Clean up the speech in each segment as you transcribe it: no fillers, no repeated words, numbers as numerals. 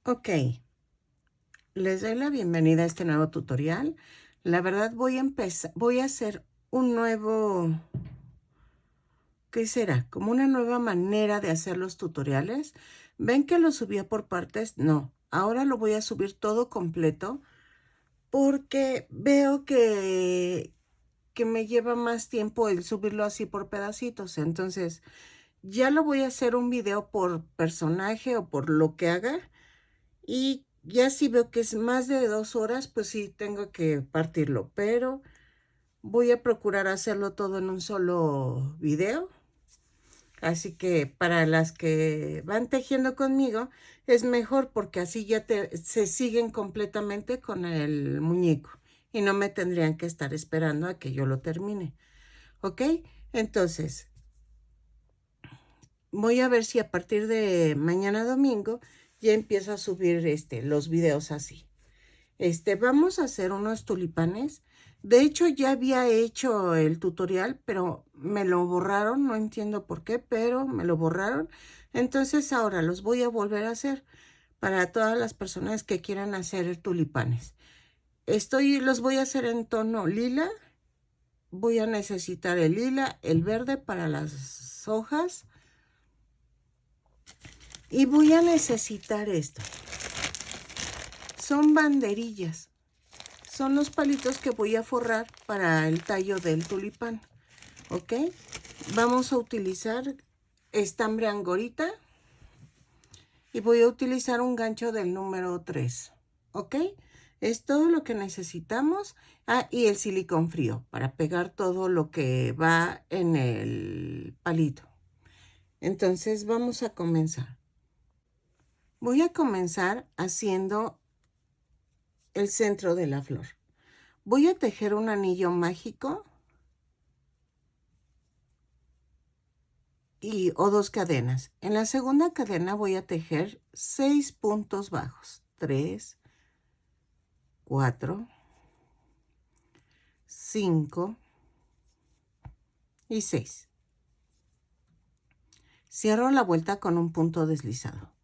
Ok, les doy la bienvenida a este nuevo tutorial. La verdad voy a hacer un nuevo, ¿qué será? Como una nueva manera de hacer los tutoriales. ¿Ven que lo subía por partes? No, ahora lo voy a subir todo completo porque veo que me lleva más tiempo el subirlo así por pedacitos. Entonces, ya lo voy a hacer un video por personaje o por lo que haga. Y ya si veo que es más de 2 horas, pues sí tengo que partirlo, pero voy a procurar hacerlo todo en un solo video. Así que para las que van tejiendo conmigo, es mejor porque así ya se siguen completamente con el muñeco y no me tendrían que estar esperando a que yo lo termine. ¿Ok? Entonces, voy a ver si a partir de mañana domingo ya empiezo a subir los videos así. Vamos a hacer unos tulipanes. De hecho, ya había hecho el tutorial, pero me lo borraron. No entiendo por qué, pero me lo borraron. Entonces ahora los voy a volver a hacer para todas las personas que quieran hacer tulipanes. Los voy a hacer en tono lila. Voy a necesitar el lila, el verde para las hojas. Y voy a necesitar esto. Son banderillas. Son los palitos que voy a forrar para el tallo del tulipán. ¿Ok? Vamos a utilizar estambre angorita y voy a utilizar un gancho del número 3. ¿Ok? Es todo lo que necesitamos. Ah, y el silicón frío para pegar todo lo que va en el palito. Entonces vamos a comenzar. Voy a comenzar haciendo el centro de la flor. Voy a tejer un anillo mágico o 2 cadenas. En la segunda cadena voy a tejer 6 puntos bajos. 3, 4, 5 y 6. Cierro la vuelta con un punto deslizado.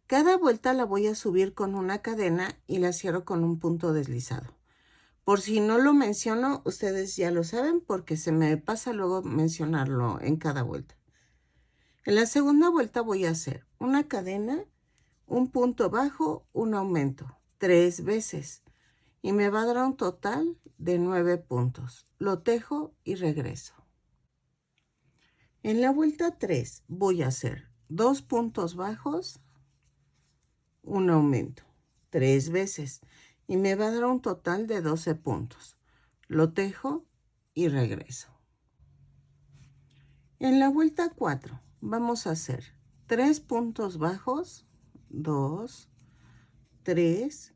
Cada vuelta la voy a subir con una cadena y la cierro con un punto deslizado. Por si no lo menciono, ustedes ya lo saben porque se me pasa luego mencionarlo en cada vuelta. En la segunda vuelta voy a hacer una cadena, un punto bajo, un aumento, 3 veces. Y me va a dar un total de 9 puntos. Lo tejo y regreso. En la vuelta 3 voy a hacer 2 puntos bajos, un aumento, 3 veces. Y me va a dar un total de 12 puntos. Lo tejo y regreso. En la vuelta 4 vamos a hacer 3 puntos bajos, 2, 3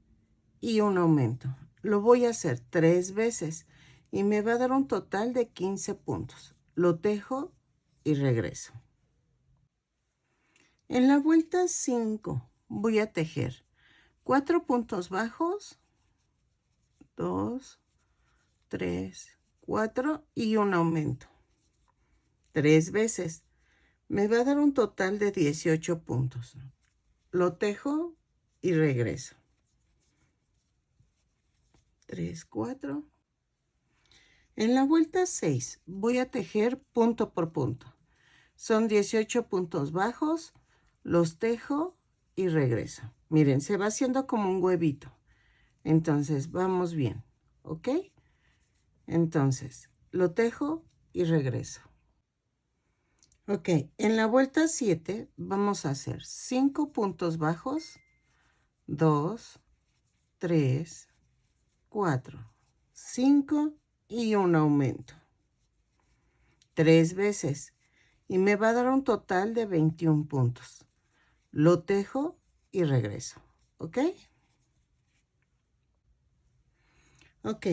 y un aumento. Lo voy a hacer 3 veces y me va a dar un total de 15 puntos. Lo tejo y regreso. En la vuelta 5 voy a tejer 4 puntos bajos, 2, 3, 4 y un aumento. 3 veces. Me va a dar un total de 18 puntos. Lo tejo y regreso. 3, 4. En la vuelta 6 voy a tejer punto por punto. Son 18 puntos bajos, los tejo y regreso. Miren, se va haciendo como un huevito. Entonces, vamos bien, ¿ok? Entonces, lo tejo y regreso. Ok, en la vuelta 7 vamos a hacer 5 puntos bajos, 2, 3, 4, 5 y un aumento. 3 veces. Y me va a dar un total de 21 puntos. Lo tejo y regreso. ¿Ok? Ok.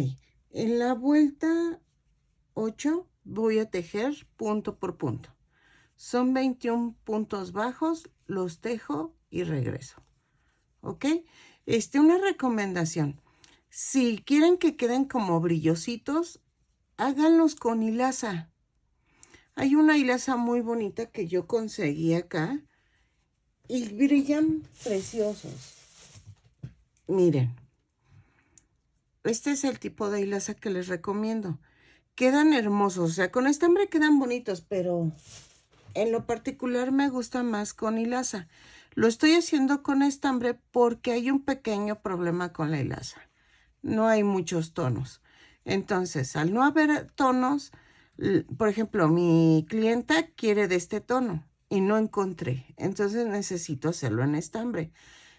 En la vuelta 8 voy a tejer punto por punto. Son 21 puntos bajos, los tejo y regreso. ¿Ok? Una recomendación. Si quieren que queden como brillositos, háganlos con hilaza. Hay una hilaza muy bonita que yo conseguí acá y brillan preciosos. Miren, este es el tipo de hilaza que les recomiendo. Quedan hermosos, o sea, con estambre quedan bonitos, pero en lo particular me gusta más con hilaza. Lo estoy haciendo con estambre porque hay un pequeño problema con la hilaza. No hay muchos tonos. Entonces, al no haber tonos, por ejemplo, mi clienta quiere de este tono y no encontré. Entonces necesito hacerlo en estambre.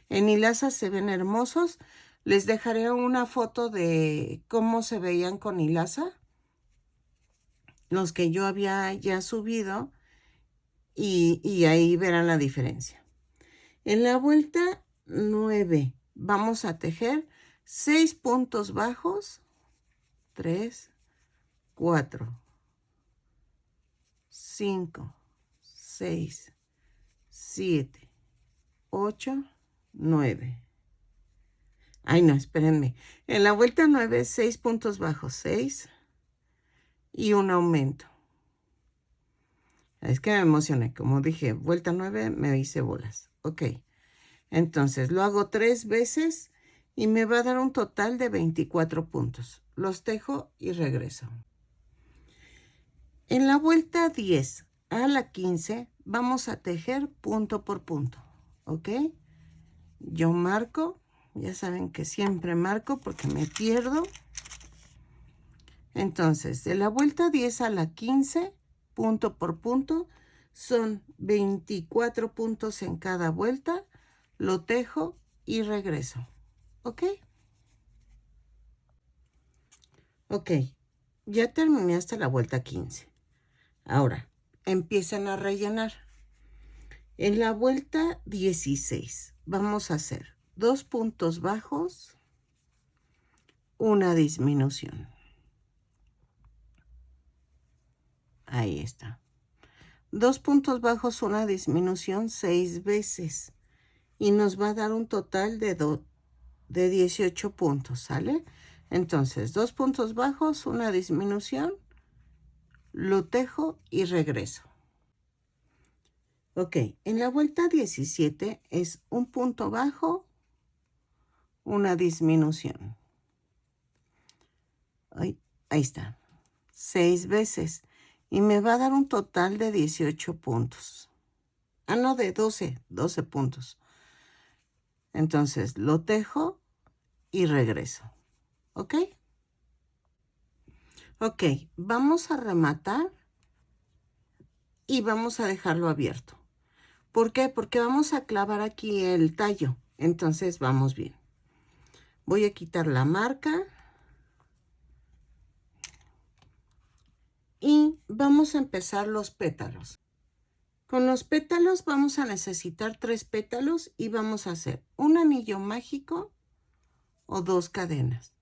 En hilaza se ven hermosos. Les dejaré una foto de cómo se veían con hilaza, los que yo había ya subido, y ahí verán la diferencia. En la vuelta 9 vamos a tejer 6 puntos bajos, 3, 4, 5, 6, 7, 8, 9. Ay, no, espérenme. En la vuelta 9, 6 puntos bajos, 6 y un aumento. Es que me emocioné. Como dije, vuelta 9, me hice bolas. Ok. Entonces, lo hago 3 veces y me va a dar un total de 24 puntos. Los tejo y regreso. En la vuelta 10 a la 15 vamos a tejer punto por punto, ¿ok? Yo marco, ya saben que siempre marco porque me pierdo. Entonces, de la vuelta 10 a la 15, punto por punto, son 24 puntos en cada vuelta. Lo tejo y regreso, ¿ok? Ok, ya terminé hasta la vuelta 15. Ahora, empiezan a rellenar. En la vuelta 16 vamos a hacer 2 puntos bajos, una disminución. Ahí está. 2 puntos bajos, una disminución 6 veces. Y nos va a dar un total de 18 puntos, ¿sale? Entonces, 2 puntos bajos, una disminución, lo tejo y regreso. Ok, en la vuelta 17 es un punto bajo, una disminución. Ahí está. 6 veces. Y me va a dar un total de 18 puntos. Ah, no, de 12 puntos. Entonces, lo tejo y regreso. ¿Ok? Ok, vamos a rematar y vamos a dejarlo abierto. ¿Por qué? Porque vamos a clavar aquí el tallo. Entonces, vamos bien. Voy a quitar la marca. Y vamos a empezar los pétalos. Con los pétalos vamos a necesitar 3 pétalos y vamos a hacer un anillo mágico o 2 cadenas.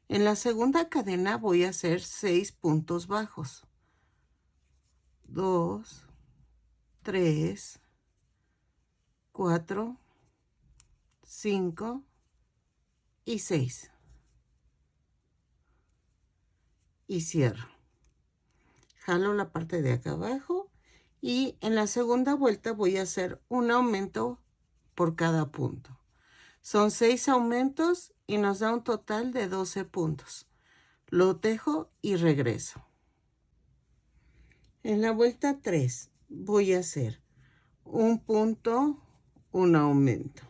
En la segunda cadena voy a hacer 6 puntos bajos. 2, 3, 4, 5 y 6. Y cierro. Jalo la parte de acá abajo y en la segunda vuelta voy a hacer un aumento por cada punto. Son 6 aumentos y nos da un total de 12 puntos. Lo tejo y regreso. En la vuelta 3 voy a hacer un punto, un aumento,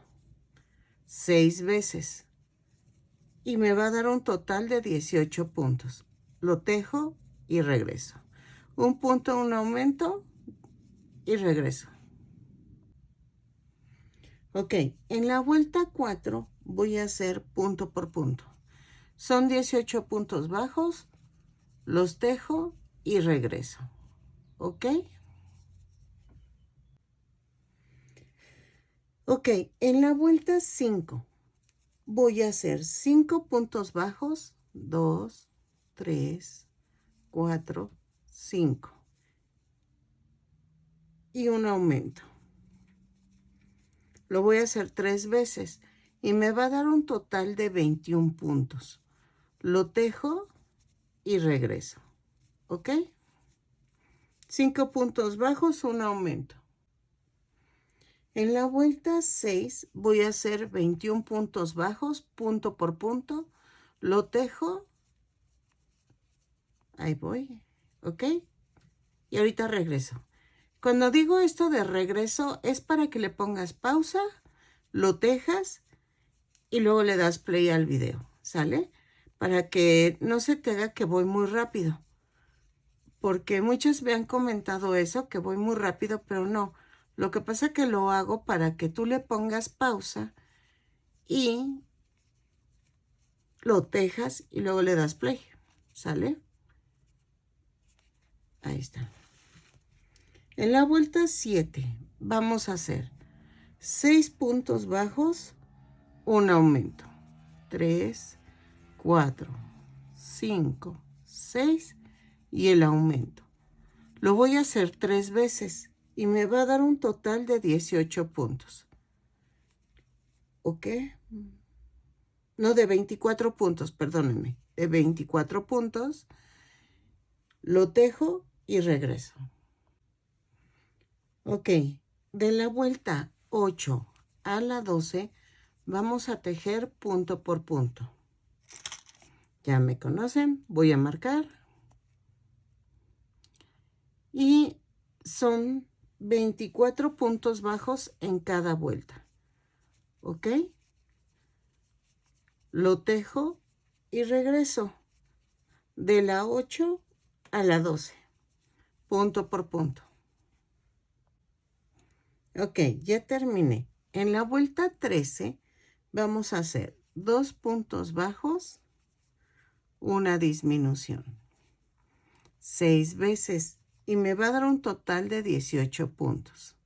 6 veces. Y me va a dar un total de 18 puntos. Lo tejo y regreso. Un punto, un aumento y regreso. Ok, en la vuelta 4 voy a hacer punto por punto. Son 18 puntos bajos, los tejo y regreso. ¿Ok? Ok, en la vuelta 5 voy a hacer 5 puntos bajos, 2, 3, 4, 5. Y un aumento. Lo voy a hacer 3 veces y me va a dar un total de 21 puntos. Lo tejo y regreso. ¿Ok? 5 puntos bajos, un aumento. En la vuelta 6 voy a hacer 21 puntos bajos, punto por punto. Lo tejo. Ahí voy. ¿Ok? Y ahorita regreso. Cuando digo esto de regreso es para que le pongas pausa, lo tejas y luego le das play al video. ¿Sale? Para que no se te haga que voy muy rápido. Porque muchos me han comentado eso, que voy muy rápido, pero no. Lo que pasa es que lo hago para que tú le pongas pausa y lo tejas y luego le das play. ¿Sale? Ahí está. En la vuelta 7 vamos a hacer 6 puntos bajos, un aumento. 3, 4, 5, 6 y el aumento. Lo voy a hacer 3 veces y me va a dar un total de 18 puntos. ¿Ok? No, de 24 puntos, perdónenme. De 24 puntos. Lo tejo y regreso. Ok. De la vuelta 8 a la 12 vamos a tejer punto por punto. Ya me conocen. Voy a marcar. Y son 24 puntos bajos en cada vuelta. ¿Ok? Lo tejo y regreso de la 8 a la 12, punto por punto. Ok, ya terminé. En la vuelta 13 vamos a hacer 2 puntos bajos, una disminución, 6 veces y me va a dar un total de 18 puntos.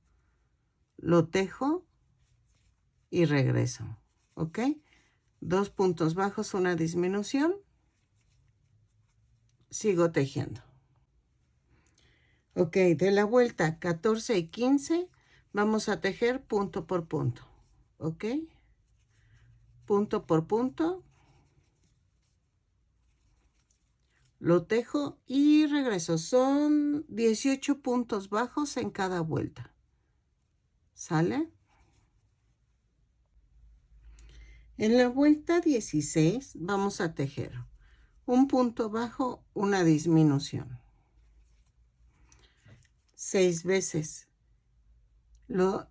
Lo tejo y regreso. ¿Ok? 2 puntos bajos, una disminución. Sigo tejiendo. Ok, de la vuelta 14 y 15 vamos a tejer punto por punto. ¿Ok? Punto por punto. Lo tejo y regreso. Son 18 puntos bajos en cada vuelta. ¿Sale? En la vuelta 16 vamos a tejer un punto bajo, una disminución. 6 veces.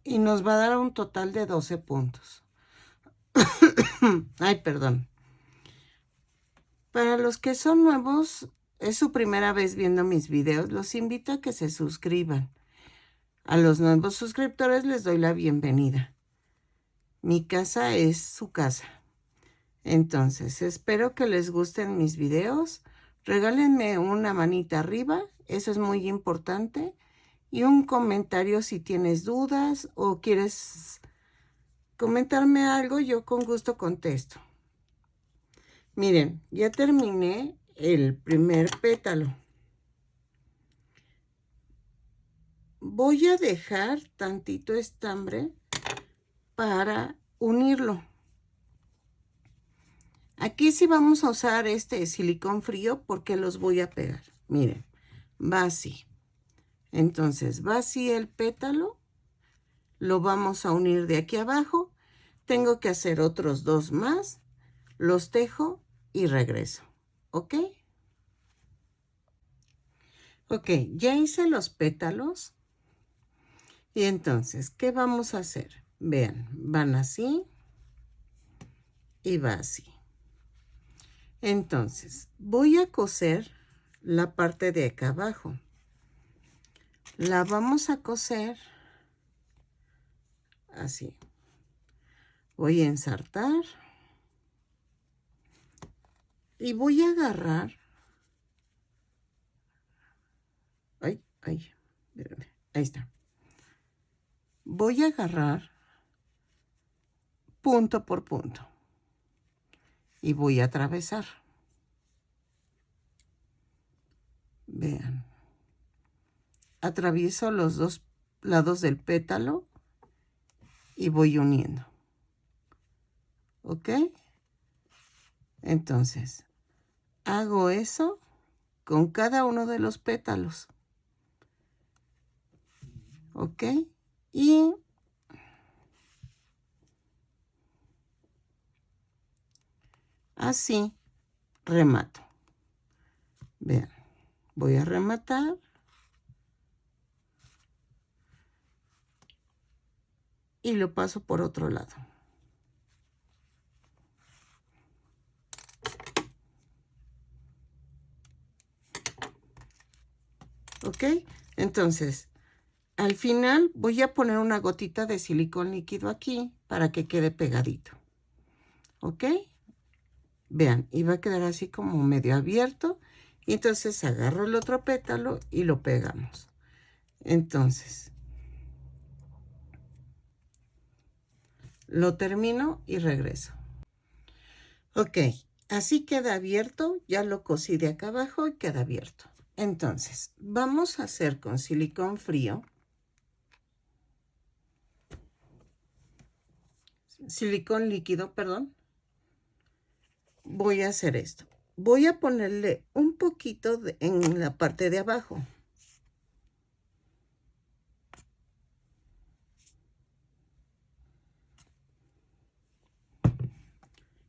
Y nos va a dar un total de 12 puntos. Ay, perdón. Para los que son nuevos, es su primera vez viendo mis videos, los invito a que se suscriban. A los nuevos suscriptores les doy la bienvenida. Mi casa es su casa. Entonces, espero que les gusten mis videos. Regálenme una manita arriba, eso es muy importante. Y un comentario si tienes dudas o quieres comentarme algo, yo con gusto contesto. Miren, ya terminé el primer pétalo. Voy a dejar tantito estambre para unirlo. Aquí sí vamos a usar este silicón frío porque los voy a pegar. Miren, va así. Entonces, va así el pétalo. Lo vamos a unir de aquí abajo. Tengo que hacer otros 2 más. Los tejo y regreso. ¿Ok? Ok, ya hice los pétalos. Y entonces, ¿qué vamos a hacer? Vean, van así y va así. Entonces, voy a coser la parte de acá abajo. La vamos a coser así. Voy a ensartar y voy a agarrar. Ay, espérame, ahí está. Voy a agarrar punto por punto y voy a atravesar. Vean. Atravieso los 2 lados del pétalo y voy uniendo. ¿Ok? Entonces, hago eso con cada uno de los pétalos. ¿Ok? Y Así remato. Vean, voy a rematar. Y lo paso por otro lado. ¿Ok? Entonces, al final voy a poner una gotita de silicón líquido aquí para que quede pegadito. ¿Ok? Vean, y va a quedar así como medio abierto. Y entonces agarro el otro pétalo y lo pegamos. Entonces, lo termino y regreso. Ok, así queda abierto. Ya lo cosí de acá abajo y queda abierto. Entonces, vamos a hacer con silicón frío. Silicón líquido, perdón. Voy a hacer esto. Voy a ponerle un poquito en la parte de abajo.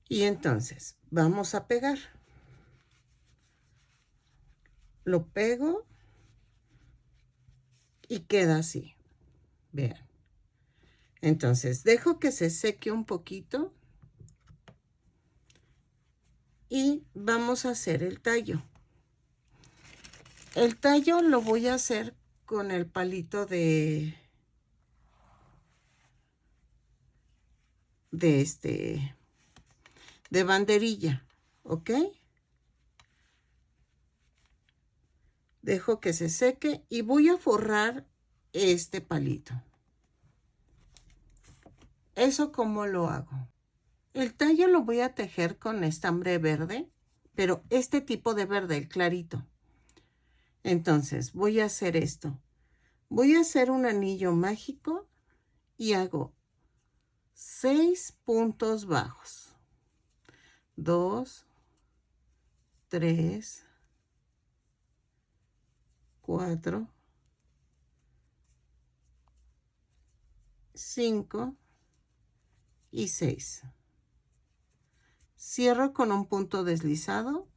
Y entonces vamos a pegar. Lo pego y queda así. Vean. Entonces dejo que se seque un poquito. Y vamos a hacer el tallo. El tallo lo voy a hacer con el palito de banderilla, ¿ok? Dejo que se seque y voy a forrar este palito. ¿Eso cómo lo hago? El tallo lo voy a tejer con estambre verde, pero este tipo de verde, el clarito. Entonces voy a hacer esto. Voy a hacer un anillo mágico y hago 6 puntos bajos. 2, 3, 4, 5 y 6. Cierro con un punto deslizado.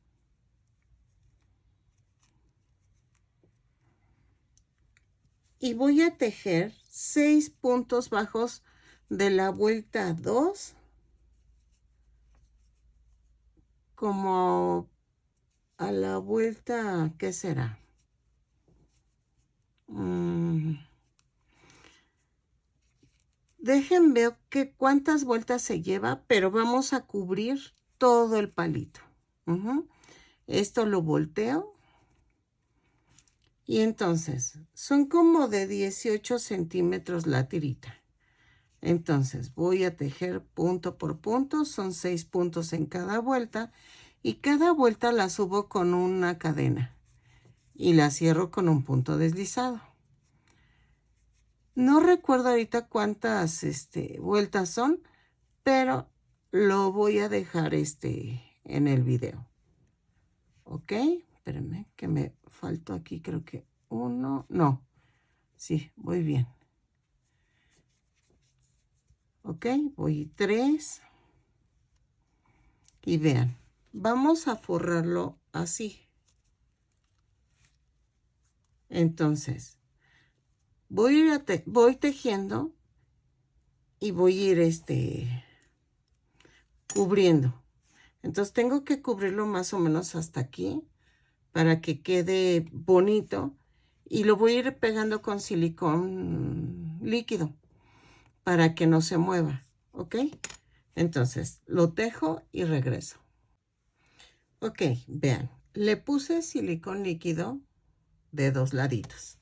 Y voy a tejer 6 puntos bajos de la vuelta 2, como a la vuelta, ¿qué será? Dejen ver cuántas vueltas se lleva, pero vamos a cubrir todo el palito. Esto lo volteo. Y entonces, son como de 18 centímetros la tirita. Entonces, voy a tejer punto por punto. Son 6 puntos en cada vuelta. Y cada vuelta la subo con una cadena. Y la cierro con un punto deslizado. No recuerdo ahorita cuántas vueltas son, pero lo voy a dejar en el video. ¿Ok? Espérenme, que me faltó aquí, creo que uno. No, sí, voy bien. ¿Ok? Voy 3. Y vean, vamos a forrarlo así. Entonces, voy tejiendo y voy a ir cubriendo. Entonces tengo que cubrirlo más o menos hasta aquí para que quede bonito. Y lo voy a ir pegando con silicón líquido para que no se mueva, ¿ok? Entonces lo tejo y regreso. Ok, vean, le puse silicón líquido de 2 laditos.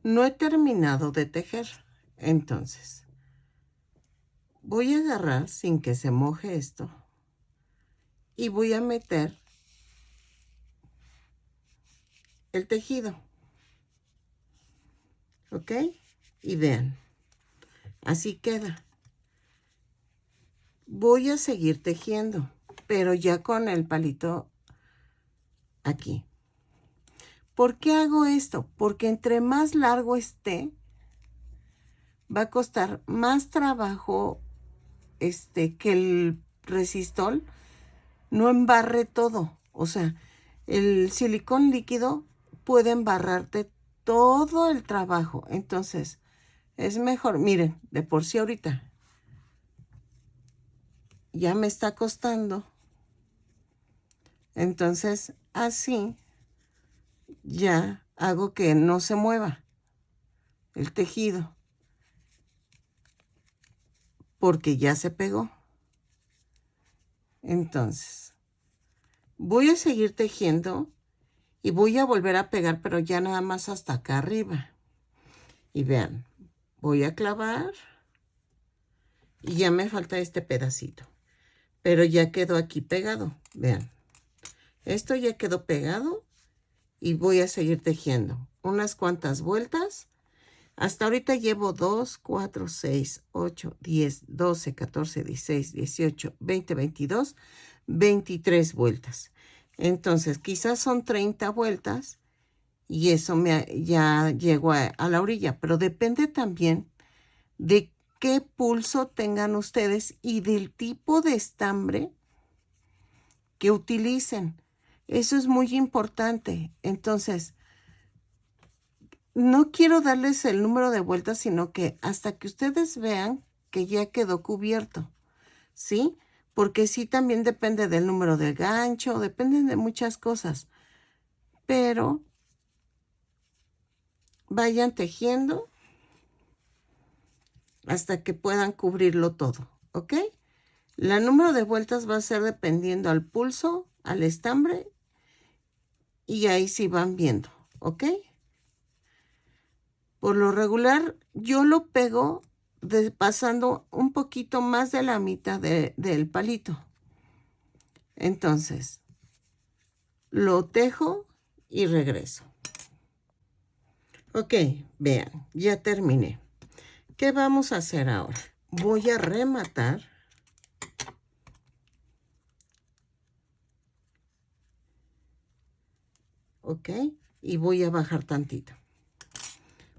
No he terminado de tejer, entonces voy a agarrar sin que se moje esto y voy a meter el tejido. ¿Ok? Y vean, así queda. Voy a seguir tejiendo, pero ya con el palito aquí. ¿Por qué hago esto? Porque entre más largo esté, va a costar más trabajo que el resistol no embarre todo. O sea, el silicón líquido puede embarrarte todo el trabajo. Entonces, es mejor, miren, de por sí ahorita ya me está costando. Entonces, así ya hago que no se mueva el tejido, porque ya se pegó. Entonces, voy a seguir tejiendo y voy a volver a pegar, pero ya nada más hasta acá arriba. Y vean, voy a clavar y ya me falta este pedacito, pero ya quedó aquí pegado. Vean, esto ya quedó pegado y voy a seguir tejiendo unas cuantas vueltas. Hasta ahorita llevo 2, 4, 6, 8, 10, 12, 14, 16, 18, 20, 22, 23 vueltas. Entonces, quizás son 30 vueltas y eso ya llego a la orilla, pero depende también de qué pulso tengan ustedes y del tipo de estambre que utilicen. Eso es muy importante. Entonces, no quiero darles el número de vueltas, sino que hasta que ustedes vean que ya quedó cubierto, ¿sí? Porque sí también depende del número de gancho, dependen de muchas cosas. Pero vayan tejiendo hasta que puedan cubrirlo todo, ¿ok? El número de vueltas va a ser dependiendo al pulso, al estambre, y ahí sí van viendo, ¿ok? Por lo regular, yo lo pego pasando un poquito más de la mitad del palito. Entonces, lo tejo y regreso. Ok, vean, ya terminé. ¿Qué vamos a hacer ahora? Voy a rematar. Ok, y voy a bajar tantito.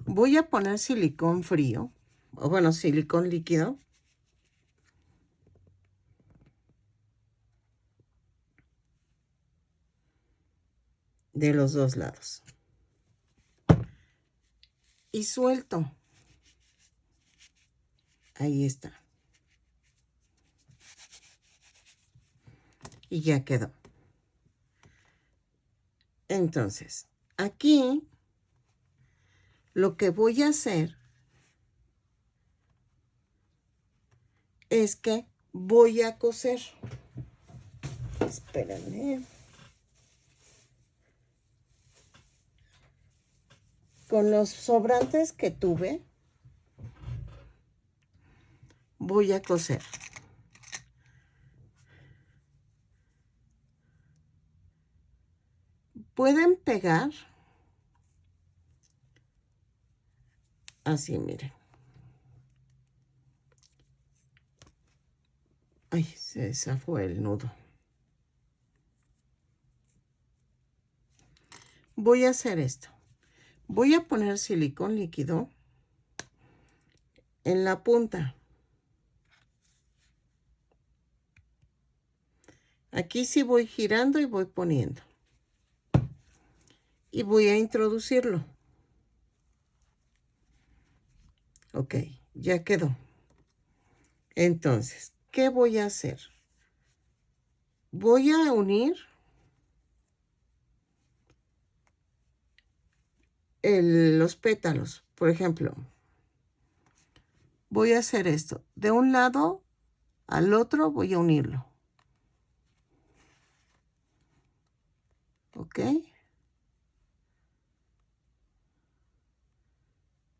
Voy a poner silicón frío, o bueno, silicón líquido. De los dos lados. Y suelto. Ahí está. Y ya quedó. Entonces, aquí lo que voy a hacer es que voy a coser. Espérenme. Con los sobrantes que tuve, voy a coser. Pueden pegar así, miren. Ay, se zafó el nudo. Voy a hacer esto. Voy a poner silicón líquido en la punta. Aquí sí voy girando y voy poniendo. Y voy a introducirlo. Ok, ya quedó. Entonces, ¿qué voy a hacer? Voy a unir los pétalos. Por ejemplo, voy a hacer esto. De un lado al otro voy a unirlo. ¿Ok?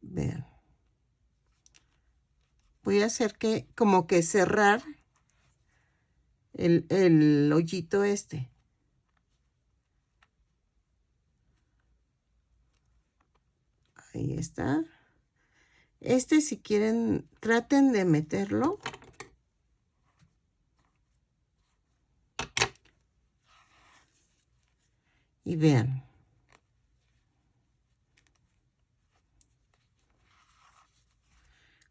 Vean. Voy a hacer que, como que cerrar el hoyito este. Ahí está. Este, si quieren, traten de meterlo. Y vean.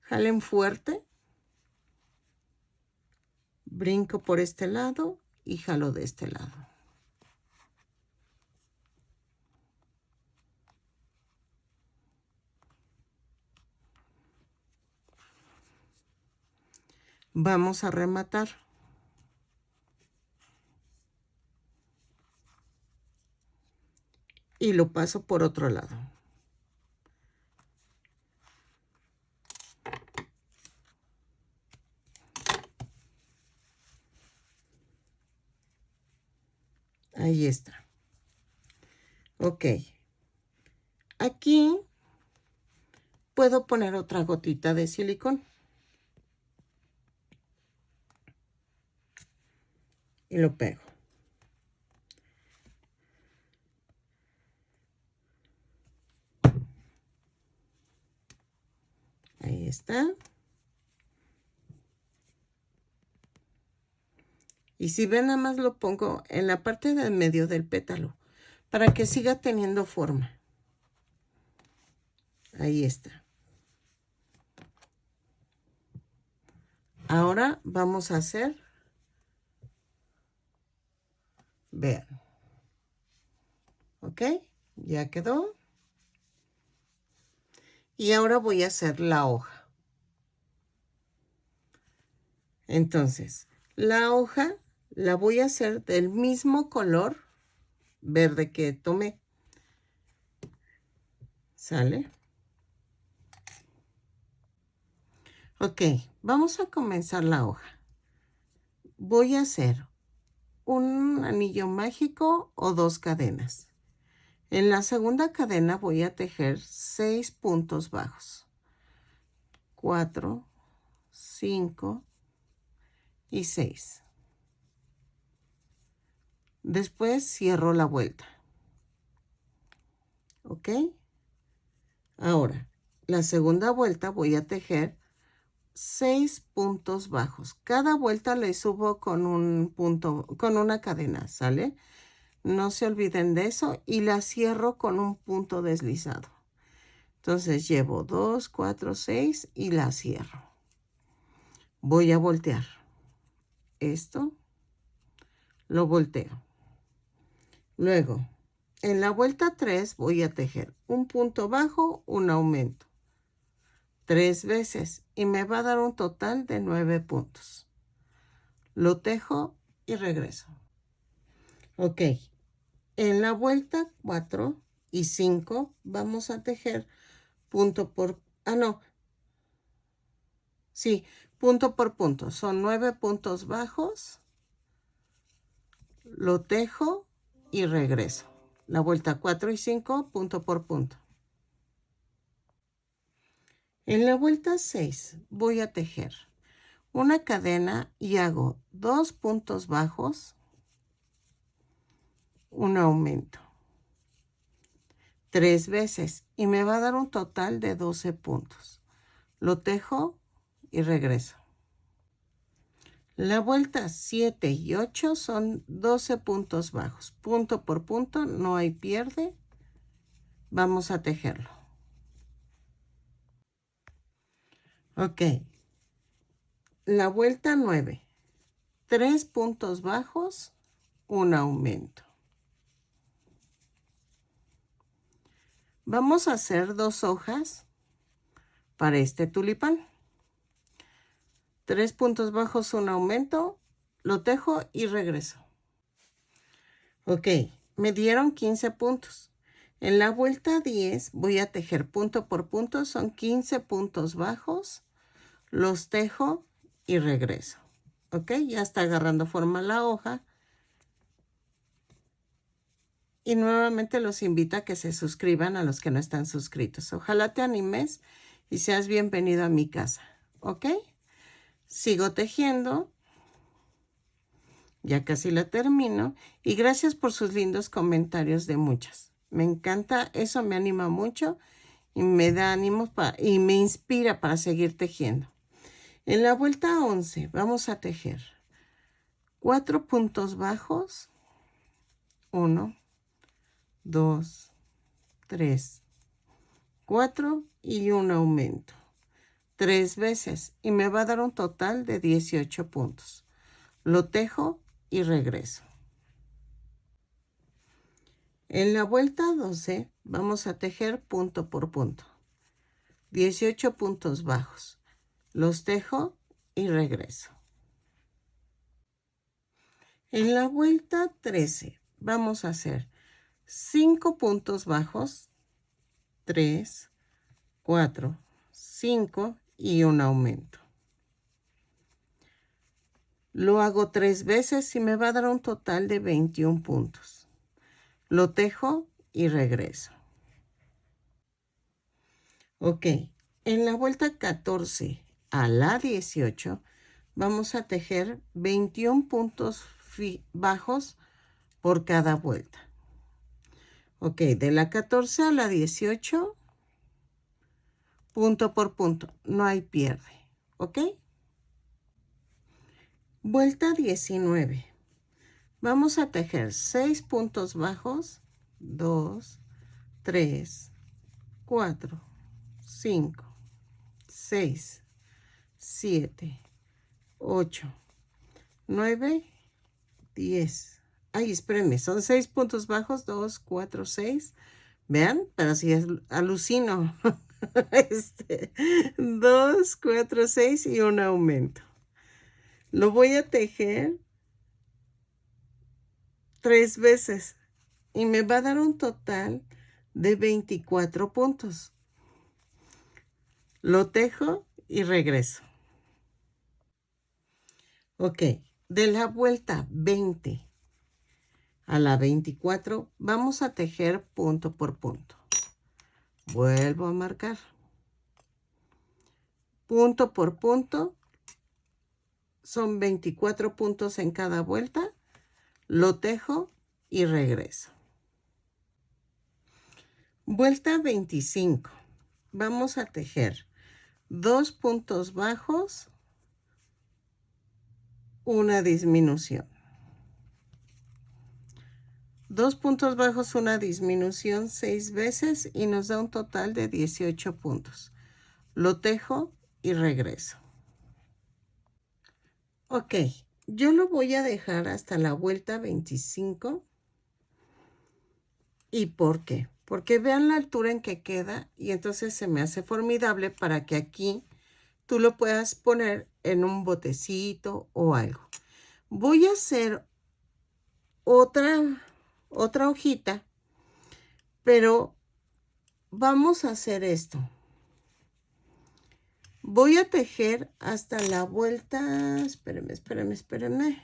Jalen fuerte. Brinco por este lado y jalo de este lado. Vamos a rematar. Y lo paso por otro lado. Ahí está. Ok. Aquí puedo poner otra gotita de silicón. Y lo pego. Ahí está. Y si ven, nada más lo pongo en la parte del medio del pétalo para que siga teniendo forma. Ahí está. Ahora vamos a hacer, vean. ¿Ok? Ya quedó. Y ahora voy a hacer la hoja. Entonces, la hoja la voy a hacer del mismo color verde que tomé. ¿Sale? Ok, vamos a comenzar la hoja. Voy a hacer un anillo mágico o 2 cadenas. En la segunda cadena voy a tejer 6 puntos bajos. 4, 5 y 6. Después cierro la vuelta. ¿Ok? Ahora, la segunda vuelta voy a tejer 6 puntos bajos. Cada vuelta le subo con un punto, con una cadena, ¿sale? No se olviden de eso y la cierro con un punto deslizado. Entonces llevo 2, 4, 6 y la cierro. Voy a voltear. Esto lo volteo. Luego, en la vuelta 3 voy a tejer un punto bajo, un aumento. 3 veces y me va a dar un total de 9 puntos. Lo tejo y regreso. Ok, en la vuelta 4 y 5 vamos a tejer punto por... no. Sí, punto por punto. Son 9 puntos bajos. Lo tejo y regreso. La vuelta 4 y 5, punto por punto. En la vuelta 6 voy a tejer una cadena y hago 2 puntos bajos, un aumento. 3 veces y me va a dar un total de 12 puntos. Lo tejo y regreso. La vuelta 7 y 8 son 12 puntos bajos. Punto por punto, no hay pierde. Vamos a tejerlo. Ok. La vuelta 9. 3 puntos bajos, un aumento. Vamos a hacer 2 hojas para este tulipán. 3 puntos bajos, un aumento. Lo tejo y regreso. Ok, me dieron 15 puntos. En la vuelta 10 voy a tejer punto por punto. Son 15 puntos bajos. Los tejo y regreso. Ok, ya está agarrando forma la hoja. Y nuevamente los invito a que se suscriban a los que no están suscritos. Ojalá te animes y seas bienvenido a mi casa. ¿Ok? Sigo tejiendo. Ya casi la termino. Y gracias por sus lindos comentarios de muchas. Me encanta, eso me anima mucho y me da ánimo y me inspira para seguir tejiendo. En la vuelta 11 vamos a tejer 4 puntos bajos. 1, 2, 3, 4 y un aumento. 3 veces y me va a dar un total de 18 puntos. Lo tejo y regreso. En la vuelta 12 vamos a tejer punto por punto. 18 puntos bajos. Los tejo y regreso. En la vuelta 13 vamos a hacer 5 puntos bajos, 3, 4, 5 y un aumento. Lo hago 3 veces y me va a dar un total de 21 puntos. Lo tejo y regreso. Ok, en la vuelta 14 a la 18 vamos a tejer 21 puntos bajos por cada vuelta. Ok, de la 14 a la 18, punto por punto, no hay pierde. Ok. Vuelta 19. Vamos a tejer 6 puntos bajos, 2, 3, 4, 5, 6, 7, 8, 9, 10. Ay, espérenme, son 6 puntos bajos, 2, 4, 6. Vean, pero si alucino. 2, 4, 6 y un aumento. Lo voy a tejer 3 veces y me va a dar un total de 24 puntos. Lo tejo y regreso. Ok, de la vuelta 20 a la 24 vamos a tejer punto por punto. Vuelvo a marcar. Punto por punto. Son 24 puntos en cada vuelta. Lo tejo y regreso. Vuelta 25. Vamos a tejer 2 puntos bajos, una disminución. 2 puntos bajos, una disminución 6 veces y nos da un total de 18 puntos. Lo tejo y regreso. Ok, yo lo voy a dejar hasta la vuelta 25. ¿Y por qué? Porque vean la altura en que queda y entonces se me hace formidable para que aquí tú lo puedas poner en un botecito o algo. Voy a hacer otra hojita, pero vamos a hacer esto. Voy a tejer hasta la vuelta, espérenme.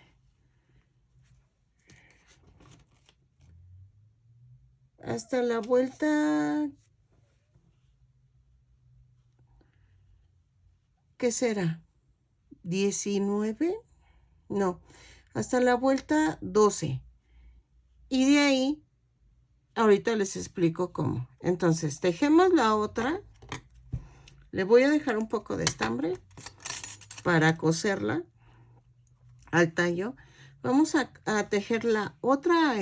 Hasta la vuelta, ¿qué será? ¿19? No, hasta la vuelta 12. Y de ahí, ahorita les explico cómo. Entonces, tejemos la otra. Le voy a dejar un poco de estambre para coserla al tallo. Vamos a tejer la otra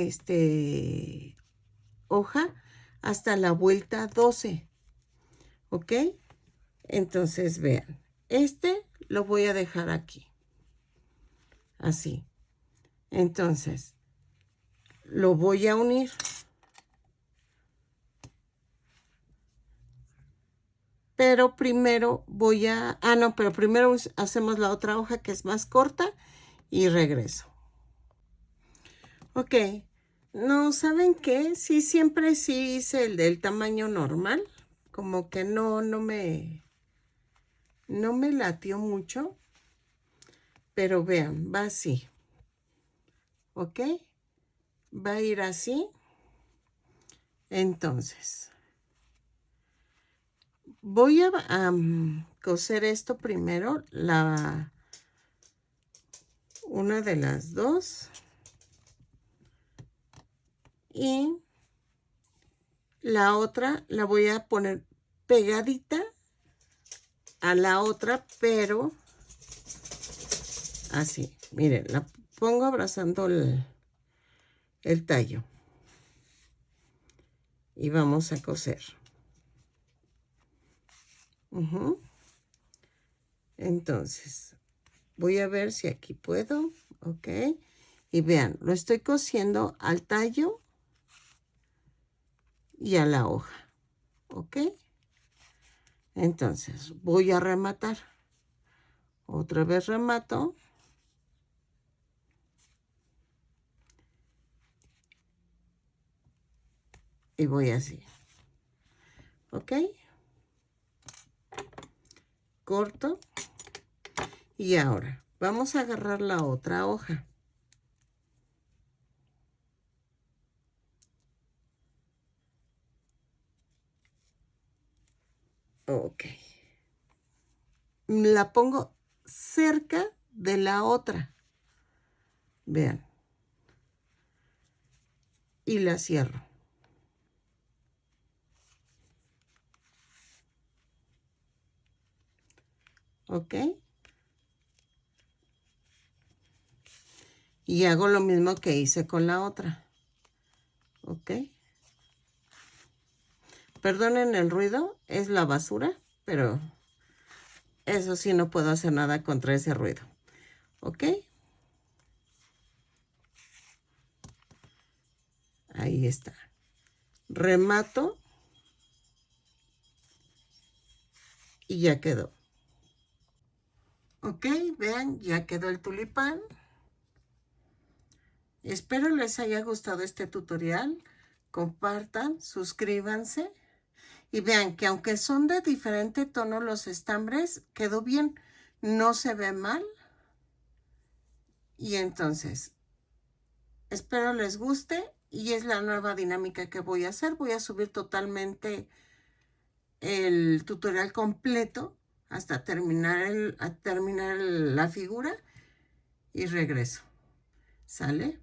hoja hasta la vuelta 12. ¿Ok? Entonces, vean. Lo voy a dejar aquí. Así. Entonces, lo voy a unir. Pero primero pero primero hacemos la otra hoja que es más corta y regreso. Ok. No, ¿saben qué? Sí, siempre sí hice el del tamaño normal. Como que no me latió mucho. Pero vean, va así. ¿Ok? Va a ir así. Entonces, voy a coser esto primero, una de las dos. Y la otra la voy a poner pegadita a la otra, pero así. Miren, la pongo abrazando el tallo. Y vamos a coser. Entonces, voy a ver si aquí puedo. Ok. Y vean, lo estoy cosiendo al tallo y a la hoja, ¿ok? Entonces, voy a rematar. Otra vez remato. Y voy así, ¿ok? Corto. Y ahora, vamos a agarrar la otra hoja. Ok. La pongo cerca de la otra. Vean. Y la cierro. ¿Ok? Y hago lo mismo que hice con la otra. ¿Ok? Perdonen el ruido, es la basura, pero eso sí no puedo hacer nada contra ese ruido. ¿Ok? Ahí está. Remato. Y ya quedó. Ok, vean, ya quedó el tulipán. Espero les haya gustado este tutorial. Compartan, suscríbanse. Y vean que aunque son de diferente tono los estambres, quedó bien. No se ve mal. Y entonces, espero les guste. Y es la nueva dinámica que voy a hacer. Voy a subir totalmente el tutorial completo hasta terminar la figura. Y regreso. ¿Sale?